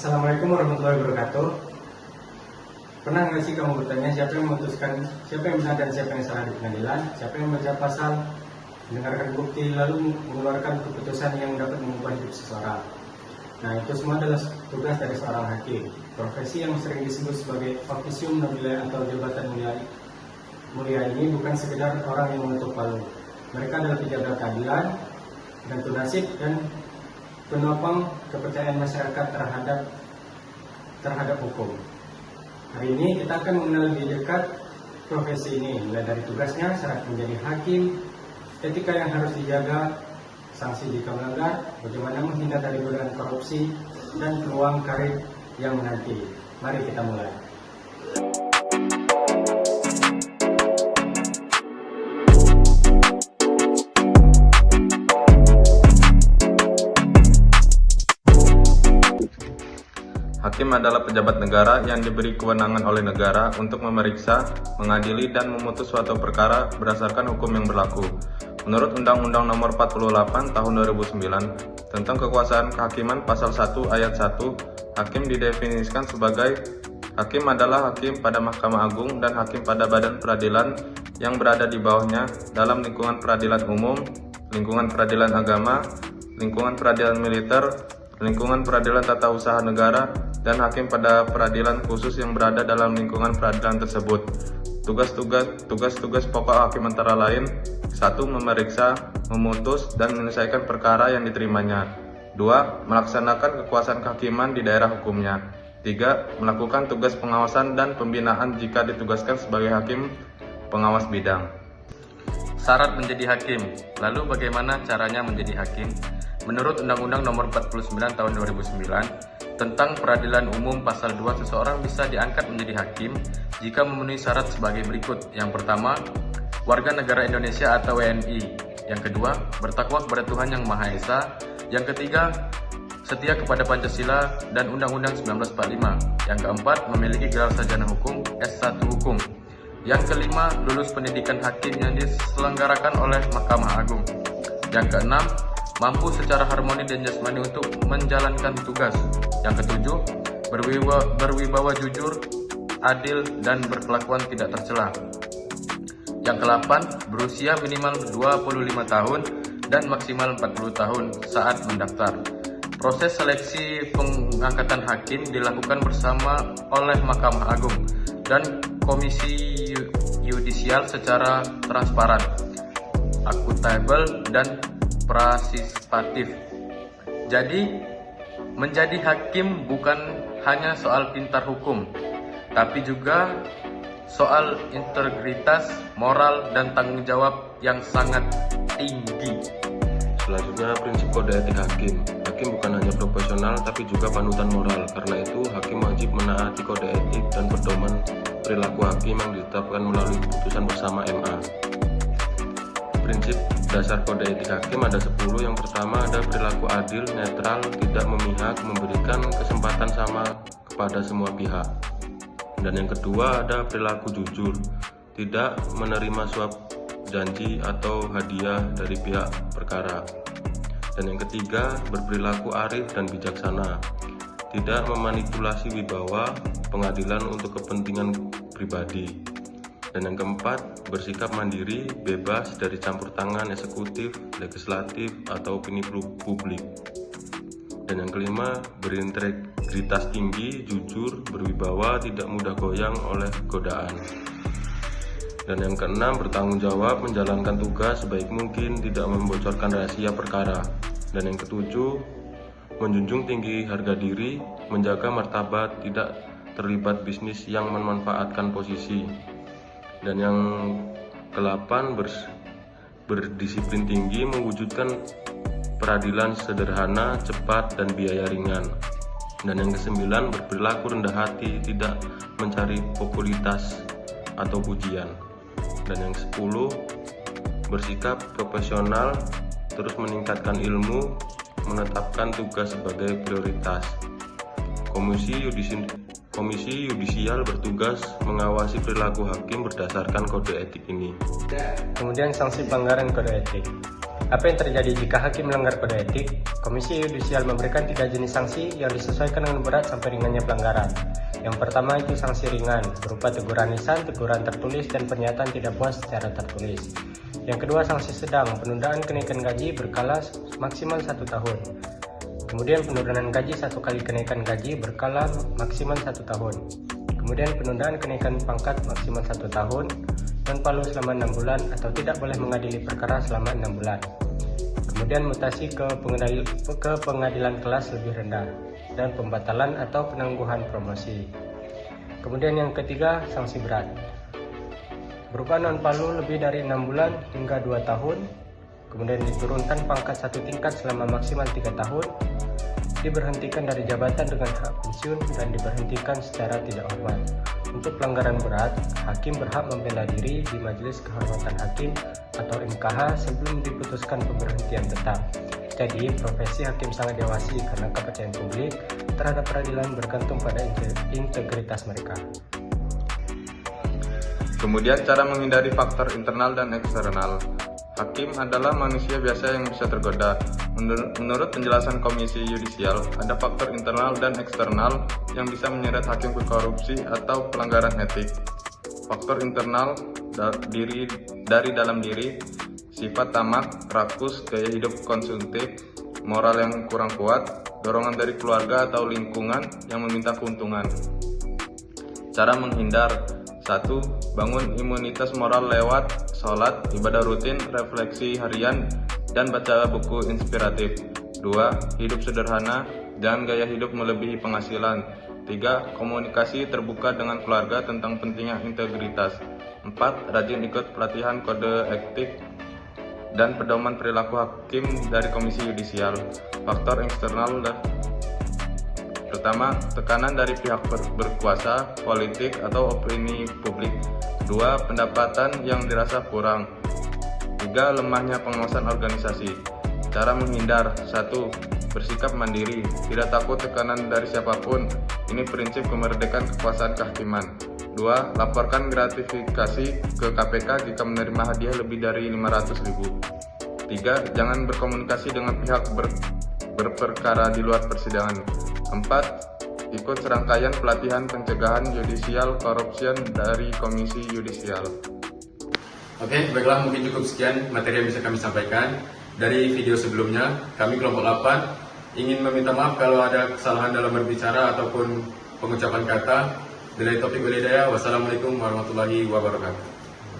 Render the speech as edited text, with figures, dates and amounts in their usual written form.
Assalamualaikum warahmatullahi wabarakatuh. Pernah nggak sih kamu bertanya siapa yang memutuskan siapa yang benar dan siapa yang salah di pengadilan? Siapa yang membaca pasal, mendengarkan bukti, lalu mengeluarkan keputusan yang dapat mengubah hidup seseorang? Nah, itu semua adalah tugas dari seorang hakim. Profesi yang sering disebut sebagai officium nobile atau jabatan mulia ini bukan sekedar orang yang mengetuk palu. Mereka adalah pejabat keadilan, penentu nasib, dan penopang kepercayaan masyarakat terhadap hukum. Hari ini kita akan mengenal lebih dekat profesi ini, mulai dari tugasnya, syarat menjadi hakim, etika yang harus dijaga, sanksi jika melanggar, bagaimana menghindar dari godaan korupsi, dan peluang karir yang menanti. Mari kita mulai. Hakim adalah pejabat negara yang diberi kewenangan oleh negara untuk memeriksa, mengadili, dan memutus suatu perkara berdasarkan hukum yang berlaku. Menurut Undang-Undang Nomor 48 Tahun 2009 tentang Kekuasaan Kehakiman Pasal 1 Ayat 1, hakim didefinisikan sebagai hakim adalah hakim pada Mahkamah Agung dan hakim pada badan peradilan yang berada di bawahnya dalam lingkungan peradilan umum, lingkungan peradilan agama, lingkungan peradilan militer, lingkungan peradilan tata usaha negara, dan hakim pada peradilan khusus yang berada dalam lingkungan peradilan tersebut. Tugas-tugas pokok hakim antara lain: 1. Memeriksa, memutus, dan menyelesaikan perkara yang diterimanya. 2. Melaksanakan kekuasaan kehakiman di daerah hukumnya. 3. Melakukan tugas pengawasan dan pembinaan jika ditugaskan sebagai hakim pengawas bidang. Syarat menjadi hakim. Lalu bagaimana caranya menjadi hakim? Menurut Undang-Undang Nomor 49 Tahun 2009 tentang Peradilan Umum Pasal 2, seseorang bisa diangkat menjadi hakim jika memenuhi syarat sebagai berikut. Yang pertama, warga negara Indonesia atau WNI. Yang kedua, bertakwa kepada Tuhan Yang Maha Esa. Yang ketiga, setia kepada Pancasila dan Undang-Undang 1945. Yang keempat, memiliki gelar sarjana hukum S1 hukum. Yang kelima, lulus pendidikan hakim yang diselenggarakan oleh Mahkamah Agung. Yang keenam, mampu secara harmoni dan jasmani untuk menjalankan tugas. Yang ketujuh, berwibawa jujur, adil, dan berkelakuan tidak tercela. Yang kedelapan, berusia minimal 25 tahun dan maksimal 40 tahun saat mendaftar. Proses seleksi pengangkatan hakim dilakukan bersama oleh Mahkamah Agung dan Komisi Yudisial secara transparan, akuntabel, dan partisipatif. Jadi, menjadi hakim bukan hanya soal pintar hukum, tapi juga soal integritas, moral, dan tanggung jawab yang sangat tinggi. Selanjutnya, prinsip kode etik hakim. Hakim bukan hanya profesional, tapi juga panutan moral. Karena itu, hakim wajib menaati kode etik dan pedoman perilaku hakim yang ditetapkan melalui keputusan bersama MA. Prinsip dasar kode etik hakim ada 10. Yang pertama ada perilaku adil, netral, tidak memihak, memberikan kesempatan sama kepada semua pihak. Dan yang kedua ada perilaku jujur, tidak menerima suap janji atau hadiah dari pihak perkara. Dan yang ketiga, berperilaku arif dan bijaksana, tidak memanipulasi wibawa pengadilan untuk kepentingan pribadi. Dan yang keempat, bersikap mandiri, bebas dari campur tangan eksekutif, legislatif, atau opini publik. Dan yang kelima, berintegritas tinggi, jujur, berwibawa, tidak mudah goyang oleh godaan. Dan yang keenam, bertanggung jawab, menjalankan tugas sebaik mungkin, tidak membocorkan rahasia perkara. Dan yang ketujuh, menjunjung tinggi harga diri, menjaga martabat, tidak terlibat bisnis yang memanfaatkan posisi. Dan yang ke-8, berdisiplin tinggi, mewujudkan peradilan sederhana, cepat, dan biaya ringan. Dan yang ke-9, berperilaku rendah hati, tidak mencari popularitas atau pujian. Dan yang 10, bersikap profesional, terus meningkatkan ilmu, menetapkan tugas sebagai prioritas. Komisi Yudisial bertugas mengawasi perilaku hakim berdasarkan kode etik ini. Kemudian sanksi pelanggaran kode etik. Apa yang terjadi jika hakim melanggar kode etik? Komisi Yudisial memberikan 3 jenis sanksi yang disesuaikan dengan berat sampai ringannya pelanggaran. Yang pertama itu sanksi ringan, berupa teguran lisan, teguran tertulis, dan pernyataan tidak puas secara tertulis. Yang kedua sanksi sedang, penundaan kenaikan gaji berkala maksimal 1 tahun. Kemudian penurunan gaji 1 kali kenaikan gaji berkala maksimal 1 tahun. Kemudian penundaan kenaikan pangkat maksimal 1 tahun, dan palu selama 6 bulan atau tidak boleh mengadili perkara selama 6 bulan. Kemudian mutasi ke pengadilan kelas lebih rendah, dan pembatalan atau penangguhan promosi. Kemudian yang ketiga, sanksi berat, berupa non palu lebih dari 6 bulan hingga 2 tahun, kemudian diturunkan pangkat 1 tingkat selama maksimal 3 tahun, diberhentikan dari jabatan dengan hak pensiun, dan diberhentikan secara tidak hormat. Untuk pelanggaran berat, hakim berhak membela diri di Majelis Kehormatan Hakim atau MKH sebelum diputuskan pemberhentian tetap. Jadi, profesi hakim sangat diawasi karena kepercayaan publik terhadap peradilan bergantung pada integritas mereka. Kemudian cara menghindari faktor internal dan eksternal. Hakim adalah manusia biasa yang bisa tergoda. Menurut penjelasan Komisi Yudisial, ada faktor internal dan eksternal yang bisa menyeret hakim ke korupsi atau pelanggaran etik. Faktor internal dari dalam diri, sifat tamak, rakus, gaya hidup konsumtif, moral yang kurang kuat, dorongan dari keluarga atau lingkungan yang meminta keuntungan. Cara menghindar: 1. Bangun imunitas moral lewat sholat, ibadah rutin, refleksi harian, dan baca buku inspiratif. 2. Hidup sederhana, jangan gaya hidup melebihi penghasilan. 3. Komunikasi terbuka dengan keluarga tentang pentingnya integritas. 4. Rajin ikut pelatihan kode etik dan pedoman perilaku hakim dari Komisi Yudisial. Faktor eksternal pertama, tekanan dari pihak berkuasa, politik, atau opini publik. 2. Pendapatan yang dirasa kurang. 3. Lemahnya pengawasan organisasi. Cara menghindar: 1. Bersikap mandiri, tidak takut tekanan dari siapapun. Ini prinsip kemerdekaan kekuasaan kehakiman. 2. Laporkan gratifikasi ke KPK jika menerima hadiah lebih dari 500.000. 3. Jangan berkomunikasi dengan pihak berperkara di luar persidangan. 4. Ikut serangkaian pelatihan pencegahan judicial corruption dari Komisi Yudisial. Oke, baiklah, mungkin cukup sekian materi yang bisa kami sampaikan. Dari video sebelumnya, kami kelompok 8 ingin meminta maaf kalau ada kesalahan dalam berbicara ataupun pengucapan kata. Dari topik walidaya, wassalamualaikum warahmatullahi wabarakatuh.